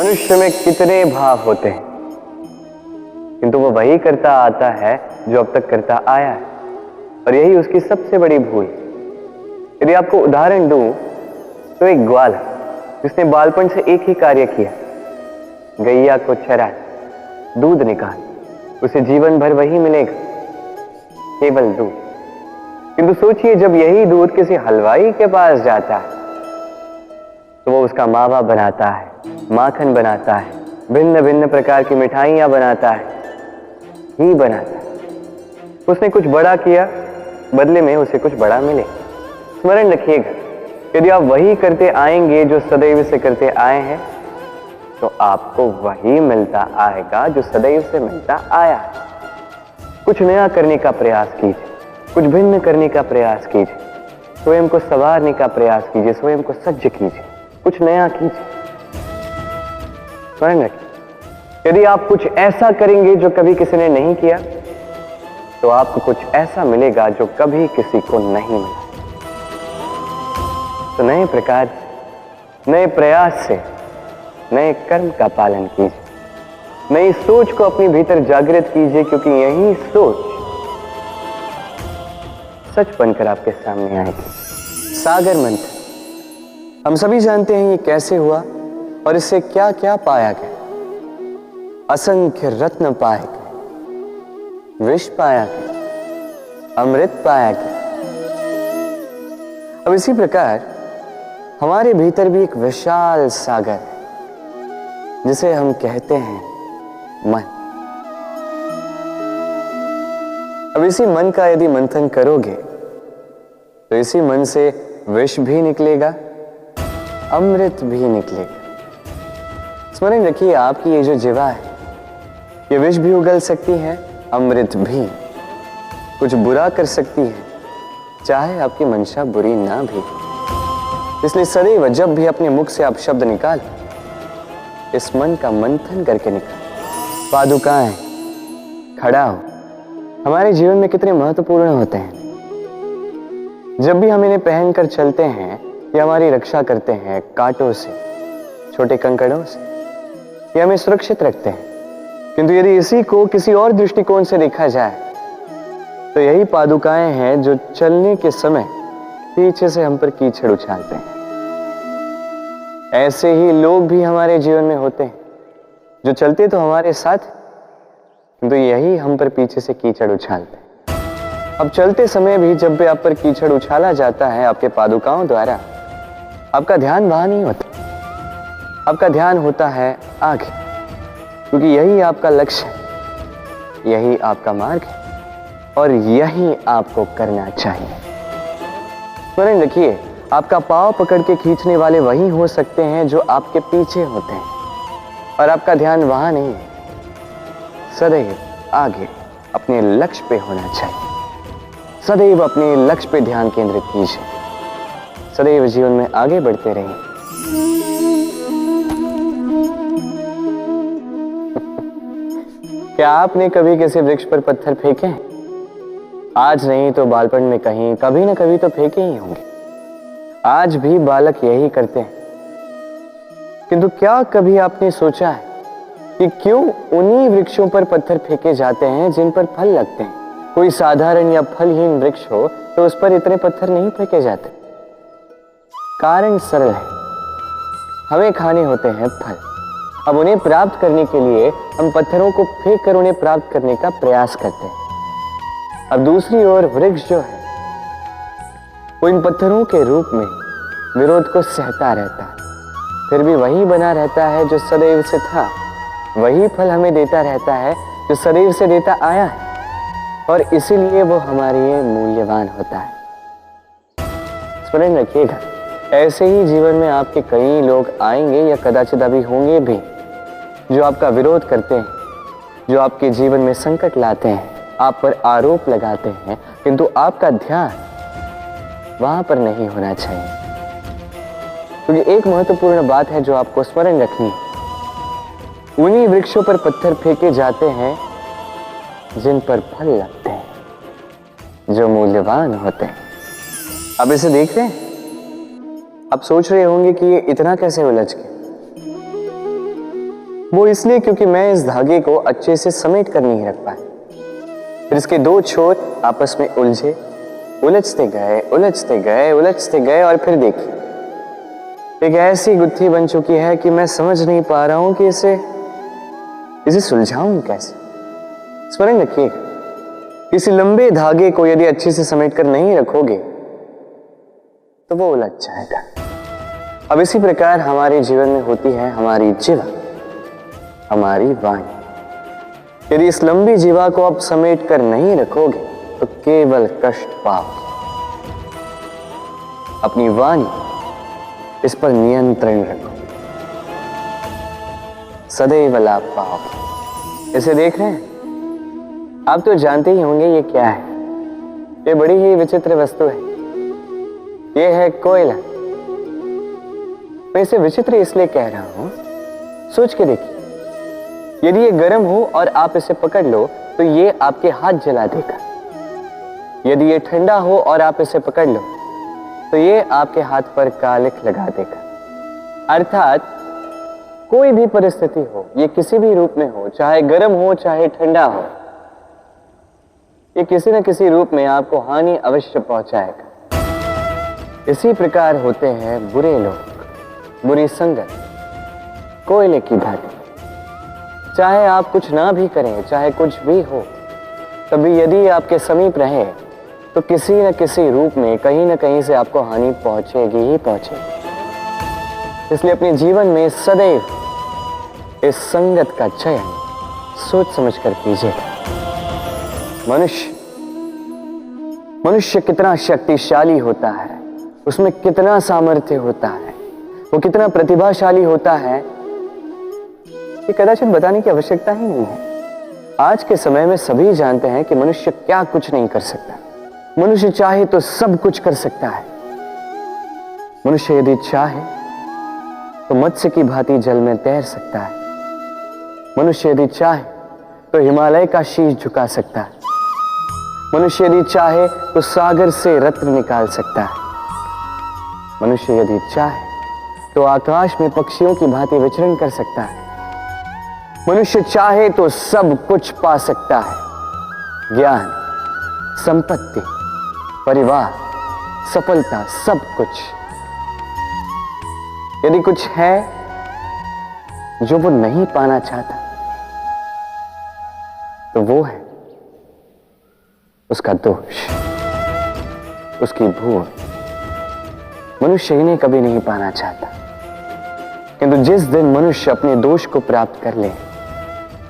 मनुष्य में कितने भाव होते हैं, किंतु वो वही करता आता है जो अब तक करता आया है, और यही उसकी सबसे बड़ी भूल। यदि आपको उदाहरण दूं तो एक ग्वाल है जिसने बालपन से एक ही कार्य किया, गैया को चरा, दूध निकाल, उसे जीवन भर वही मिलेगा, केवल दूध। किंतु सोचिए, जब यही दूध किसी हलवाई के पास जाता है तो वो उसका मावा बनाता है, माखन बनाता है, भिन्न भिन्न प्रकार की मिठाइयां बनाता है, ही बनाता है। उसने कुछ बड़ा किया, बदले में उसे कुछ बड़ा मिले। स्मरण रखिएगा, यदि आप वही करते आएंगे जो सदैव से करते आए हैं, तो आपको वही मिलता आएगा जो सदैव से मिलता आया है। कुछ नया करने का प्रयास कीजिए, कुछ भिन्न करने का प्रयास कीजिए, स्वयं को संवारने का प्रयास कीजिए, स्वयं को सज्ज कीजिए, कुछ नया कीजिए। स्मरण रखिए, यदि आप कुछ ऐसा करेंगे जो कभी किसी ने नहीं किया, तो आपको कुछ ऐसा मिलेगा जो कभी किसी को नहीं मिला। तो नए प्रकार, नए प्रयास से नए कर्म का पालन कीजिए, नई सोच को अपने भीतर जागृत कीजिए, क्योंकि यही सोच सच बनकर आपके सामने आएगी। सागर मंथन हम सभी जानते हैं ये कैसे हुआ और इससे क्या क्या पाया गया। असंख्य रत्न पाए गए, विष पाया गया, अमृत पाया गया। अब इसी प्रकार हमारे भीतर भी एक विशाल सागर है जिसे हम कहते हैं मन। अब इसी मन का यदि मंथन करोगे तो इसी मन से विष भी निकलेगा, अमृत भी निकलेगा। स्मरण रखिए, आपकी ये जो जीवा है, ये विष भी उगल सकती है, अमृत भी। कुछ बुरा कर सकती है, चाहे आपकी मंशा बुरी ना भी। इसलिए सदैव जब भी अपने मुख से आप शब्द निकाल, इस मन का मंथन करके निकाल। पादुकाएं, खड़ा हो, हमारे जीवन में कितने महत्वपूर्ण होते हैं। जब भी हम इन्हें पहनकर चलते हैं, ये हमारी रक्षा करते हैं कांटों से, छोटे कंकड़ों से, ये हमें सुरक्षित रखते हैं। किंतु यदि इसी को किसी और दृष्टिकोण से देखा जाए, तो यही पादुकाएं हैं जो चलने के समय पीछे से हम पर कीचड़ उछालते हैं। ऐसे ही लोग भी हमारे जीवन में होते हैं जो चलते तो हमारे साथ, किंतु यही हम पर पीछे से कीचड़ उछालते हैं। अब चलते समय भी जब भी आप पर कीचड़ उछाला जाता है आपके पादुकाओं द्वारा, आपका ध्यान वहां नहीं होता, आपका ध्यान होता है आगे, क्योंकि यही आपका लक्ष्य है, यही आपका मार्ग है और यही आपको करना चाहिए। स्मरण रखिए, आपका पांव पकड़ के खींचने वाले वही हो सकते हैं जो आपके पीछे होते हैं, और आपका ध्यान वहां नहीं है, सदैव आगे अपने लक्ष्य पे होना चाहिए। सदैव अपने लक्ष्य पे ध्यान केंद्रित कीजिए, सदैव जीवन में आगे बढ़ते रहिए। क्या आपने कभी किसी वृक्ष पर पत्थर फेंके हैं? आज नहीं तो बालपन में कहीं कभी ना कभी तो फेंके ही होंगे। आज भी बालक यही करते हैं। किंतु क्या कभी आपने सोचा है कि क्यों उन्हीं वृक्षों पर पत्थर फेंके जाते हैं जिन पर फल लगते हैं? कोई साधारण या फलहीन वृक्ष हो तो उस पर इतने पत्थर नहीं फेंके जाते। कारण सरल है, हमें खाने होते हैं फल। अब उन्हें प्राप्त करने के लिए हम पत्थरों को फेंक कर उन्हें प्राप्त करने का प्रयास करते हैं। अब दूसरी ओर वृक्ष जो है, वो इन पत्थरों के रूप में विरोध को सहता रहता है, फिर भी वही बना रहता है जो सदैव से था, वही फल हमें देता रहता है जो सदैव से देता आया है, और इसीलिए वो हमारे लिए मूल्यवान होता है। स्मरण रखिएगा, ऐसे ही जीवन में आपके कई लोग आएंगे या कदाचित अभी होंगे भी, जो आपका विरोध करते हैं, जो आपके जीवन में संकट लाते हैं, आप पर आरोप लगाते हैं, किंतु आपका ध्यान वहां पर नहीं होना चाहिए। क्योंकि एक महत्वपूर्ण बात है जो आपको स्मरण रखनी है, उन्हीं वृक्षों पर पत्थर फेंके जाते हैं जिन पर फल लगते हैं, जो मूल्यवान होते हैं। अब इसे देख रहे हैं? अब सोच रहे होंगे कि ये इतना कैसे उलझ गए। वो इसलिए क्योंकि मैं इस धागे को अच्छे से समेट कर नहीं रख पाया। फिर इसके दो छोर आपस में उलझे, उलझते गए उलझते गए उलझते गए और फिर देखिए एक ऐसी गुत्थी बन चुकी है कि मैं समझ नहीं पा रहा हूं कि इसे सुलझाऊं कैसे। स्मरण रखिएगा, किसी लंबे धागे को यदि अच्छे से समेट कर नहीं रखोगे तो वो उलझ जाएगा। अब इसी प्रकार हमारे जीवन में होती है हमारी जीवा, हमारी वाणी। यदि इस लंबी जीवा को आप समेट कर नहीं रखोगे तो केवल कष्ट पाओगे। अपनी वाणी, इस पर नियंत्रण रखो, सदैव लाभ पाओगे। इसे देख रहे हैं आप तो जानते ही होंगे ये क्या है। ये बड़ी ही विचित्र वस्तु है। ये है कोयला। मैं इसे विचित्र इसलिए कह रहा हूं, सोच के देखिए, यदि ये गर्म हो और आप इसे पकड़ लो तो ये आपके हाथ जला देगा। यदि ये ठंडा हो और आप इसे पकड़ लो तो ये आपके हाथ पर कालिख लगा देगा। अर्थात कोई भी परिस्थिति हो, ये किसी भी रूप में हो, चाहे गर्म हो चाहे ठंडा हो, ये किसी न किसी रूप में आपको हानि अवश्य पहुंचाएगा। इसी प्रकार होते हैं बुरे लोग, बुरी संगत, कोयले की भांति। चाहे आप कुछ ना भी करें, चाहे कुछ भी हो, तभी यदि आपके समीप रहे तो किसी न किसी रूप में कहीं न कहीं से आपको हानि पहुंचेगी ही पहुंचेगी। इसलिए अपने जीवन में सदैव इस संगत का चयन सोच समझ कर कीजिएगा। मनुष्य कितना शक्तिशाली होता है, उसमें कितना सामर्थ्य होता है, वो कितना प्रतिभाशाली होता है, ये कदाचित बताने की आवश्यकता ही नहीं है। आज के समय में सभी जानते हैं कि मनुष्य क्या कुछ नहीं कर सकता। मनुष्य चाहे तो सब कुछ कर सकता है। मनुष्य यदि चाहे तो मत्स्य की भांति जल में तैर सकता है। मनुष्य यदि चाहे तो हिमालय का शीश झुका सकता है। मनुष्य यदि चाहे तो सागर से रत्न निकाल सकता है। मनुष्य यदि चाहे तो आकाश में पक्षियों की भांति विचरण कर सकता है। मनुष्य चाहे तो सब कुछ पा सकता है। ज्ञान, संपत्ति, परिवार, सफलता, सब कुछ। यदि कुछ है जो वो नहीं पाना चाहता तो वो है उसका दोष, उसकी भूल। मनुष्य इन्हें कभी नहीं पाना चाहता, किंतु जिस दिन मनुष्य अपने दोष को प्राप्त कर ले,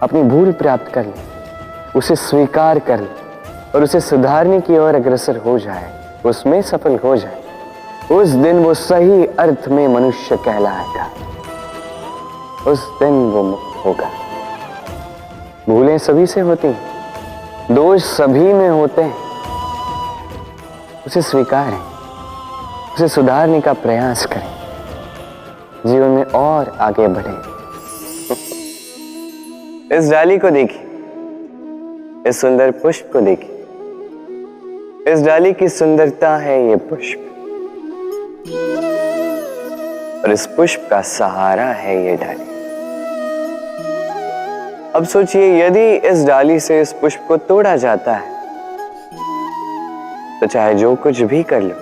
अपनी भूल प्राप्त कर ले, उसे स्वीकार कर ले और उसे सुधारने की ओर अग्रसर हो जाए, उसमें सफल हो जाए, उस दिन वो सही अर्थ में मनुष्य कहलाएगा। उस दिन वो मुक्त होगा। भूलें सभी से होती हैं, दोष सभी में होते हैं। उसे स्वीकारें, उसे सुधारने का प्रयास करें, जीवन में और आगे बढ़ें। इस डाली को देखिए, इस सुंदर पुष्प को देखिए। इस डाली की सुंदरता है ये पुष्प, और इस पुष्प का सहारा है ये डाली। अब सोचिए, यदि इस डाली से इस पुष्प को तोड़ा जाता है तो चाहे जो कुछ भी कर लो,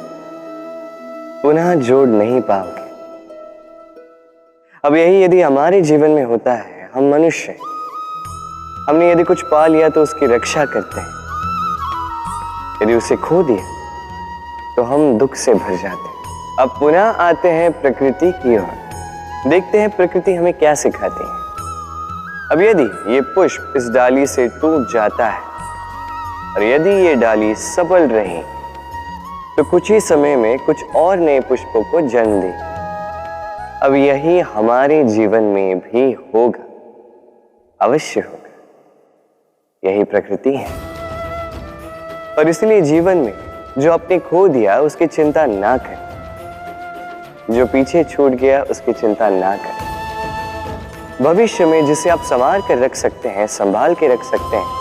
पुनः जोड़ नहीं पाओगे। अब यही यदि हमारे जीवन में होता है, हम मनुष्य, हमने यदि कुछ पा लिया तो उसकी रक्षा करते हैं, यदि उसे खो दिया तो हम दुख से भर जाते हैं। अब पुनः आते हैं प्रकृति की ओर, देखते हैं प्रकृति हमें क्या सिखाती है। अब यदि ये पुष्प इस डाली से टूट जाता है और यदि ये डाली सबल रही तो कुछ ही समय में कुछ और नए पुष्पों को जन्म दे। अब यही हमारे जीवन में भी होगा, अवश्य होगा। यही प्रकृति है। और इसलिए जीवन में जो आपने खो दिया उसकी चिंता ना करें, जो पीछे छूट गया उसकी चिंता ना करें। भविष्य में जिसे आप संवार कर रख सकते हैं, संभाल के रख सकते हैं,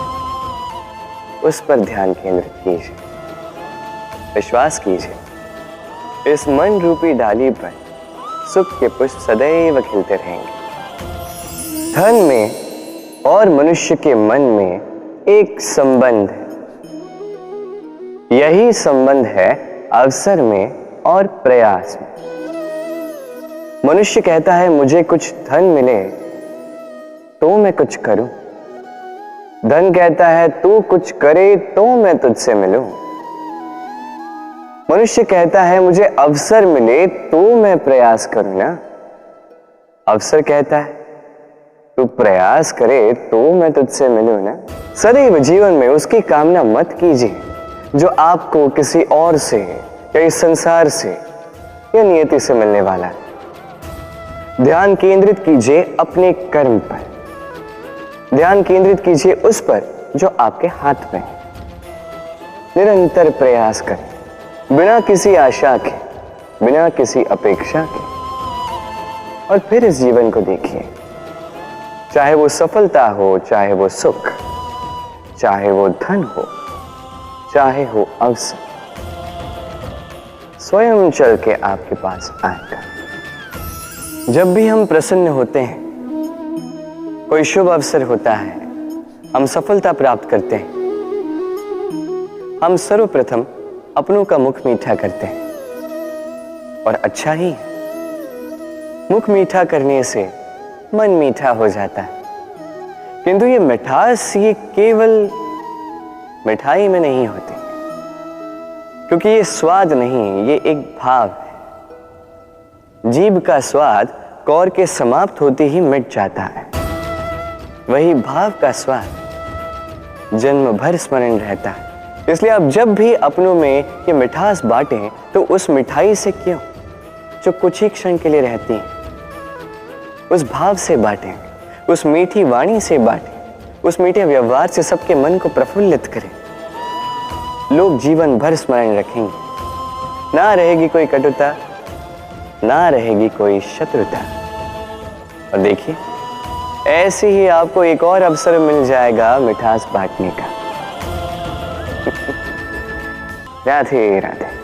उस पर ध्यान केंद्रित कीजिए, विश्वास कीजिए। इस मन रूपी डाली पर सुख के पुष्प सदैव खिलते रहेंगे। धन में और मनुष्य के मन में एक संबंध है। यही संबंध है अवसर में और प्रयास में। मनुष्य कहता है मुझे कुछ धन मिले तो मैं कुछ करूं। धन कहता है तू कुछ करे तो मैं तुझसे मिलूं। मनुष्य कहता है मुझे अवसर मिले तो मैं प्रयास करूं ना। अवसर कहता है तू प्रयास करे तो मैं तुझसे मिलूं ना। सदैव जीवन में उसकी कामना मत कीजिए जो आपको किसी और से या इस संसार से या नियति से मिलने वाला है। ध्यान केंद्रित कीजिए अपने कर्म पर। ध्यान केंद्रित कीजिए उस पर जो आपके हाथ में है। निरंतर प्रयास करें बिना किसी आशा के, बिना किसी अपेक्षा के, और फिर इस जीवन को देखिए। चाहे वो सफलता हो, चाहे वो सुख, चाहे वो धन हो, चाहे हो अवसर, स्वयं चल के आपके पास आएगा। जब भी हम प्रसन्न होते हैं, कोई शुभ अवसर होता है, हम सफलता प्राप्त करते हैं, हम सर्वप्रथम अपनों का मुख मीठा करते हैं। और अच्छा ही है, मुख मीठा करने से मन मीठा हो जाता है। किंतु ये मिठास ये केवल मिठाई में नहीं होती, क्योंकि ये स्वाद नहीं, ये एक भाव है। जीभ का स्वाद कौर के समाप्त होते ही मिट जाता है। वही भाव का स्वाद जन्म भर स्मरण रहता है। इसलिए आप जब भी अपनों में ये मिठास बांटें तो उस मिठाई से क्यों, जो कुछ ही क्षण के लिए रहती है, उस भाव से बांटें, उस मीठी वाणी से बांटें, उस मीठे व्यवहार से सबके मन को प्रफुल्लित करें। लोग जीवन भर स्मरण रखेंगे। ना रहेगी कोई कटुता, ना रहेगी कोई शत्रुता। और देखिए, ऐसे ही आपको एक और अवसर मिल जाएगा मिठास बांटने का। राधे राधे।